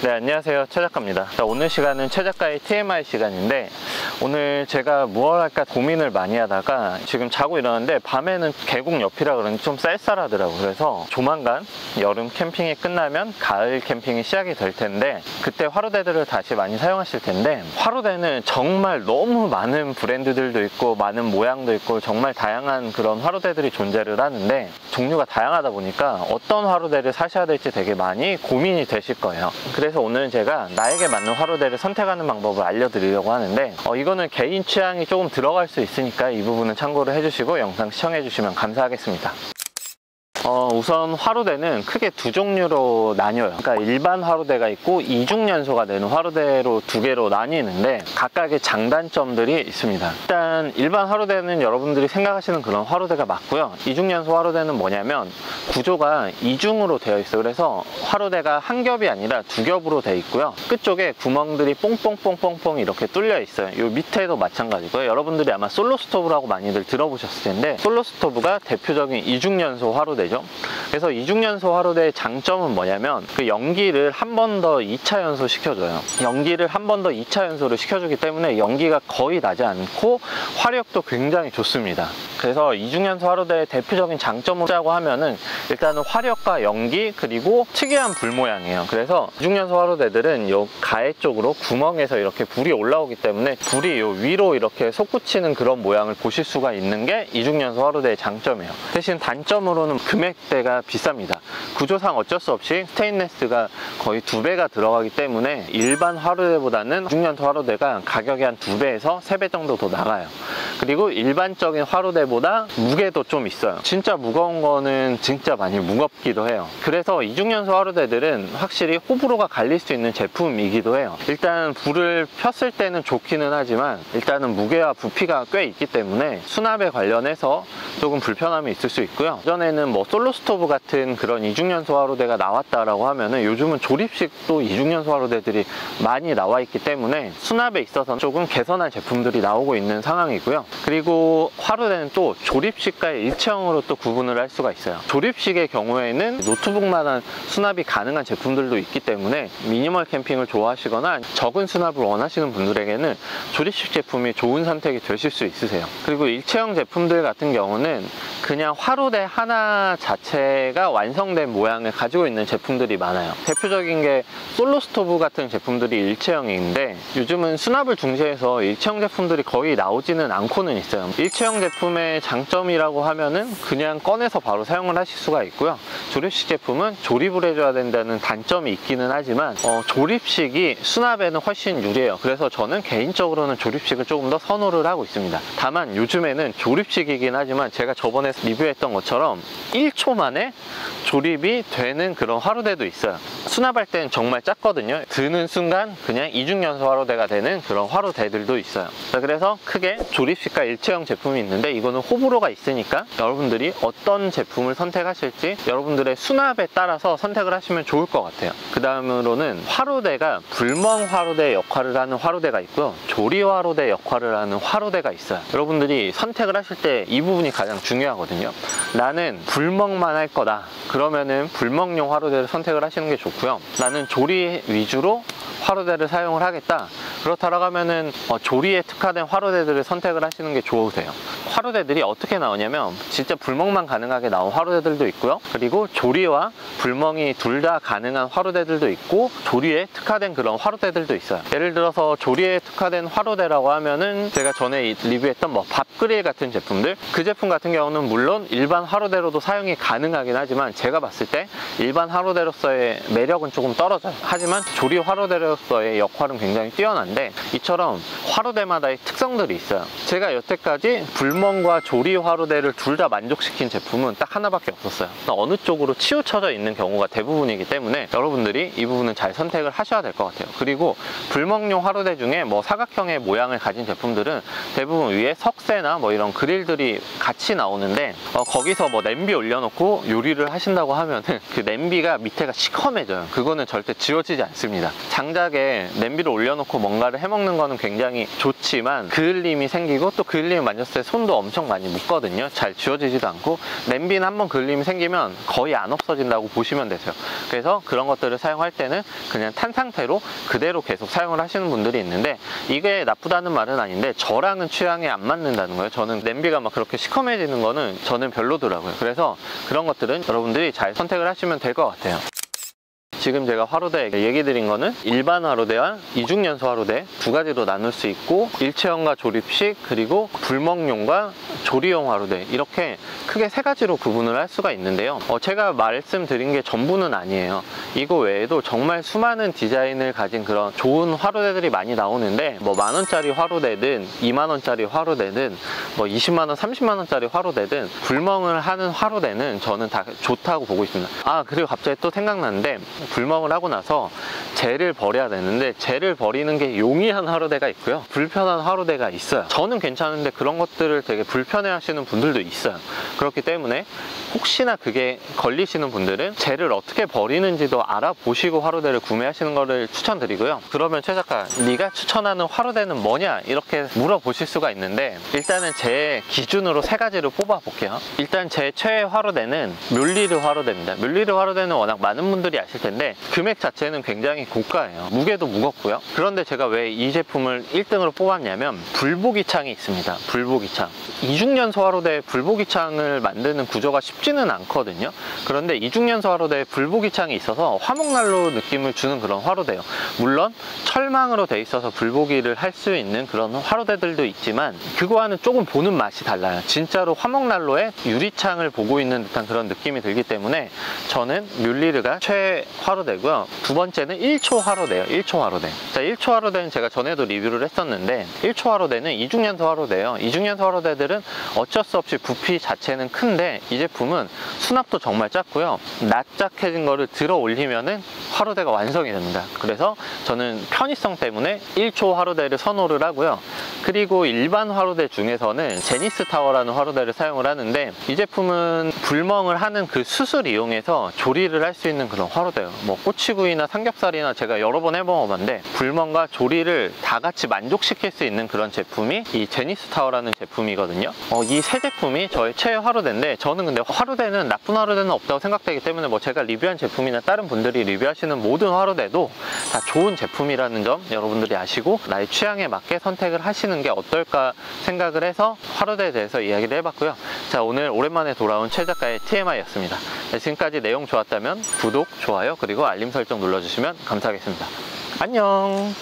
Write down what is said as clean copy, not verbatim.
네, 안녕하세요. 최 작가입니다. 자, 오늘 시간은 최 작가의 TMI 시간인데, 오늘 제가 무얼 할까 고민을 많이 하다가 지금 자고 일어났는데 밤에는 계곡 옆이라 그런지 좀 쌀쌀하더라고요. 그래서 조만간 여름 캠핑이 끝나면 가을 캠핑이 시작이 될 텐데, 그때 화로대들을 다시 많이 사용하실 텐데, 화로대는 정말 너무 많은 브랜드들도 있고 많은 모양도 있고 정말 다양한 그런 화로대들이 존재를 하는데, 종류가 다양하다 보니까 어떤 화로대를 사셔야 될지 되게 많이 고민이 되실 거예요. 그래서 오늘은 제가 나에게 맞는 화로대를 선택하는 방법을 알려드리려고 하는데, 이거는 개인 취향이 조금 들어갈 수 있으니까 이 부분은 참고를 해주시고 영상 시청해 주시면 감사하겠습니다. 우선 화로대는 크게 두 종류로 나뉘어요. 그러니까 일반 화로대가 있고 이중연소가 되는 화로대로 두 개로 나뉘는데, 각각의 장단점들이 있습니다. 일단 일반 화로대는 여러분들이 생각하시는 그런 화로대가 맞고요. 이중연소 화로대는 뭐냐면 구조가 이중으로 되어 있어요. 그래서 화로대가 한 겹이 아니라 두 겹으로 되어 있고요. 끝쪽에 구멍들이 뽕뽕뽕뽕뽕 이렇게 뚫려 있어요. 이 밑에도 마찬가지고요. 여러분들이 아마 솔로 스토브라고 많이들 들어보셨을 텐데, 솔로 스토브가 대표적인 이중연소 화로대죠. 그래서 이중연소 화로대의 장점은 뭐냐면, 그 연기를 한 번 더 2차 연소 시켜줘요. 연기를 한 번 더 2차 연소를 시켜주기 때문에 연기가 거의 나지 않고 화력도 굉장히 좋습니다. 그래서 이중연소 화로대의 대표적인 장점을 짜고 하면은, 일단은 화력과 연기 그리고 특이한 불 모양이에요. 그래서 이중연소 화로대들은 요 가해 쪽으로 구멍에서 이렇게 불이 올라오기 때문에 불이 요 위로 이렇게 솟구치는 그런 모양을 보실 수가 있는 게 이중연소 화로대의 장점이에요. 대신 단점으로는 금액대가 비쌉니다. 구조상 어쩔 수 없이 스테인리스가 거의 2배가 들어가기 때문에 일반 화로대보다는 이중연소 화로대가 가격이 한 2배에서 3배 정도 더 나가요. 그리고 일반적인 화로대보다 무게도 좀 있어요. 진짜 무거운 거는 진짜 많이 무겁기도 해요. 그래서 이중연소 화로대들은 확실히 호불호가 갈릴 수 있는 제품이기도 해요. 일단 불을 폈을 때는 좋기는 하지만, 일단은 무게와 부피가 꽤 있기 때문에 수납에 관련해서 조금 불편함이 있을 수 있고요. 예전에는 뭐 솔로 스토브 같은 그런 이중연소 화로대가 나왔다라고 하면은, 요즘은 조립식도 이중연소 화로대들이 많이 나와 있기 때문에 수납에 있어서 조금 개선한 제품들이 나오고 있는 상황이고요. 그리고 화로대는 또 조립식과 일체형으로 또 구분을 할 수가 있어요. 조립식의 경우에는 노트북만한 수납이 가능한 제품들도 있기 때문에 미니멀 캠핑을 좋아하시거나 적은 수납을 원하시는 분들에게는 조립식 제품이 좋은 선택이 되실 수 있으세요. 그리고 일체형 제품들 같은 경우는 그냥 화로대 하나 자체가 완성된 모양을 가지고 있는 제품들이 많아요. 대표적인 게 솔로 스토브 같은 제품들이 일체형인데, 요즘은 수납을 중시해서 일체형 제품들이 거의 나오지는 않고는 있어요. 일체형 제품의 장점이라고 하면은 그냥 꺼내서 바로 사용을 하실 수가 있고요. 조립식 제품은 조립을 해줘야 된다는 단점이 있기는 하지만, 조립식이 수납에는 훨씬 유리해요. 그래서 저는 개인적으로는 조립식을 조금 더 선호를 하고 있습니다. 다만 요즘에는 조립식이긴 하지만 제가 저번에 리뷰했던 것처럼 1초 만에 조립이 되는 그런 화로대도 있어요. 수납할 때는 정말 작거든요. 드는 순간 그냥 이중연소 화로대가 되는 그런 화로대들도 있어요. 그래서 크게 조립식과 일체형 제품이 있는데, 이거는 호불호가 있으니까 여러분들이 어떤 제품을 선택하실지 여러분들의 수납에 따라서 선택을 하시면 좋을 것 같아요. 그 다음으로는 화로대가 불멍 화로대 역할을 하는 화로대가 있고요, 조리 화로대 역할을 하는 화로대가 있어요. 여러분들이 선택을 하실 때 이 부분이 가장 중요하거든요. 나는 불멍만 할 거다, 그러면은 불멍용 화로대를 선택을 하시는 게 좋고요. 나는 조리 위주로 화로대를 사용을 하겠다, 그렇다라고 하면은 조리에 특화된 화로대들을 선택을 하시는 게 좋으세요. 화로대들이 어떻게 나오냐면, 진짜 불멍만 가능하게 나온 화로대들도 있고요, 그리고 조리와 불멍이 둘 다 가능한 화로대들도 있고, 조리에 특화된 그런 화로대들도 있어요. 예를 들어서 조리에 특화된 화로대라고 하면은, 제가 전에 리뷰했던 뭐 밥그릴 같은 제품들, 그 제품 같은 경우는 물론 일반 화로대로도 사용이 가능하긴 하지만, 제가 봤을 때 일반 화로대로서의 매력은 조금 떨어져요. 하지만 조리 화로대로서의 역할은 굉장히 뛰어난데, 이처럼 화로대마다의 특성들이 있어요. 제가 여태까지 불멍과 조리 화로대를 둘 다 만족시킨 제품은 딱 하나밖에 없었어요. 어느 쪽으로 치우쳐져 있는 경우가 대부분이기 때문에 여러분들이 이 부분은 잘 선택을 하셔야 될 것 같아요. 그리고 불멍용 화로대 중에 뭐 사각형의 모양을 가진 제품들은 대부분 위에 석쇠나 뭐 이런 그릴들이 같이 나오는데, 거기서 뭐 냄비 올려놓고 요리를 하신다고 하면은 그 냄비가 밑에가 시커매져요. 그거는 절대 지워지지 않습니다. 장작에 냄비를 올려놓고 뭔가를 해먹는 거는 굉장히 좋지만, 그을림이 생기고 또 그을림을 만졌을 때 손도 엄청 많이 묻거든요. 잘 지워지지도 않고, 냄비는 한번 그을림이 생기면 거의 안 없어진다고 보시면 되세요. 그래서 그런 것들을 사용할 때는 그냥 탄 상태로 그대로 계속 사용을 하시는 분들이 있는데, 이게 나쁘다는 말은 아닌데 저랑은 취향이 안 맞는다는 거예요. 저는 냄비가 막 그렇게 시커매지는 거는 저는 별로더라고요. 그래서 그런 것들은 여러분들이 잘 선택을 하시면 될 것 같아요. 지금 제가 화로대 얘기 드린 거는 일반 화로대와 이중연소 화로대 두 가지로 나눌 수 있고, 일체형과 조립식, 그리고 불멍용과 조리용 화로대, 이렇게 크게 세 가지로 구분을 할 수가 있는데요. 제가 말씀드린 게 전부는 아니에요. 이거 외에도 정말 수많은 디자인을 가진 그런 좋은 화로대들이 많이 나오는데, 뭐 만원짜리 화로대든 2만원짜리 화로대든 뭐 20만원, 30만원짜리 화로대든 불멍을 하는 화로대는 저는 다 좋다고 보고 있습니다. 그리고 갑자기 또 생각났는데, 불멍을 하고 나서 젤을 버려야 되는데, 젤을 버리는 게 용이한 화로대가 있고요, 불편한 화로대가 있어요. 저는 괜찮은데 그런 것들을 되게 불편해 하시는 분들도 있어요. 그렇기 때문에 혹시나 그게 걸리시는 분들은 젤을 어떻게 버리는지도 알아보시고 화로대를 구매하시는 거를 추천드리고요. 그러면 최 작가, 네가 추천하는 화로대는 뭐냐? 이렇게 물어보실 수가 있는데, 일단은 제 기준으로 세 가지를 뽑아 볼게요. 일단 제 최애 화로대는 뮬리르 화로대입니다. 뮬리르 화로대는 워낙 많은 분들이 아실 텐데 금액 자체는 굉장히 고가예요. 무게도 무겁고요. 그런데 제가 왜 이 제품을 1등으로 뽑았냐면, 불보기 창이 있습니다. 불보기 창. 이중연소 화로대 불보기 창을 만드는 구조가 쉽지는 않거든요. 그런데 이중연소 화로대에 불보기 창이 있어서 화목난로 느낌을 주는 그런 화로대예요. 물론 철망으로 돼 있어서 불보기를 할 수 있는 그런 화로대들도 있지만, 그거와는 조금 보는 맛이 달라요. 진짜로 화목난로에 유리창을 보고 있는 듯한 그런 느낌이 들기 때문에 저는 뮬리르가 최애 화로대고요. 두 번째는 1초 화로대예요. 1초 화로대. 자, 1초 화로대는 제가 전에도 리뷰를 했었는데, 1초 화로대는 이중연소 화로대예요. 이중연소 화로대들은 어쩔 수 없이 부피 자체는 큰데, 이 제품은 수납도 정말 작고요, 납작해진 거를 들어 올리면은 화로대가 완성이 됩니다. 그래서 저는 편의성 때문에 1초 화로대를 선호를 하고요. 그리고 일반 화로대 중에서는 제니스 타워라는 화로대를 사용을 하는데, 이 제품은 불멍을 하는 그 숯을 이용해서 조리를 할 수 있는 그런 화로대예요. 뭐 꼬치구이나 삼겹살이나 제가 여러 번 해먹어봤는데, 불멍과 조리를 다 같이 만족시킬 수 있는 그런 제품이 이 제니스 타워라는 제품이거든요. 이 세 제품이 저의 최애 화로대인데, 저는 근데 화로대는 나쁜 화로대는 없다고 생각되기 때문에 뭐 제가 리뷰한 제품이나 다른 분들이 리뷰하시는 모든 화로대도 다 좋은 제품이라는 점 여러분들이 아시고, 나의 취향에 맞게 선택을 하시는 게 어떨까 생각을 해서 화로대에 대해서 이야기를 해봤고요. 자, 오늘 오랜만에 돌아온 최 작가의 TMI였습니다. 지금까지 내용 좋았다면 구독, 좋아요, 그리고 알림 설정 눌러주시면 감사하겠습니다. 안녕.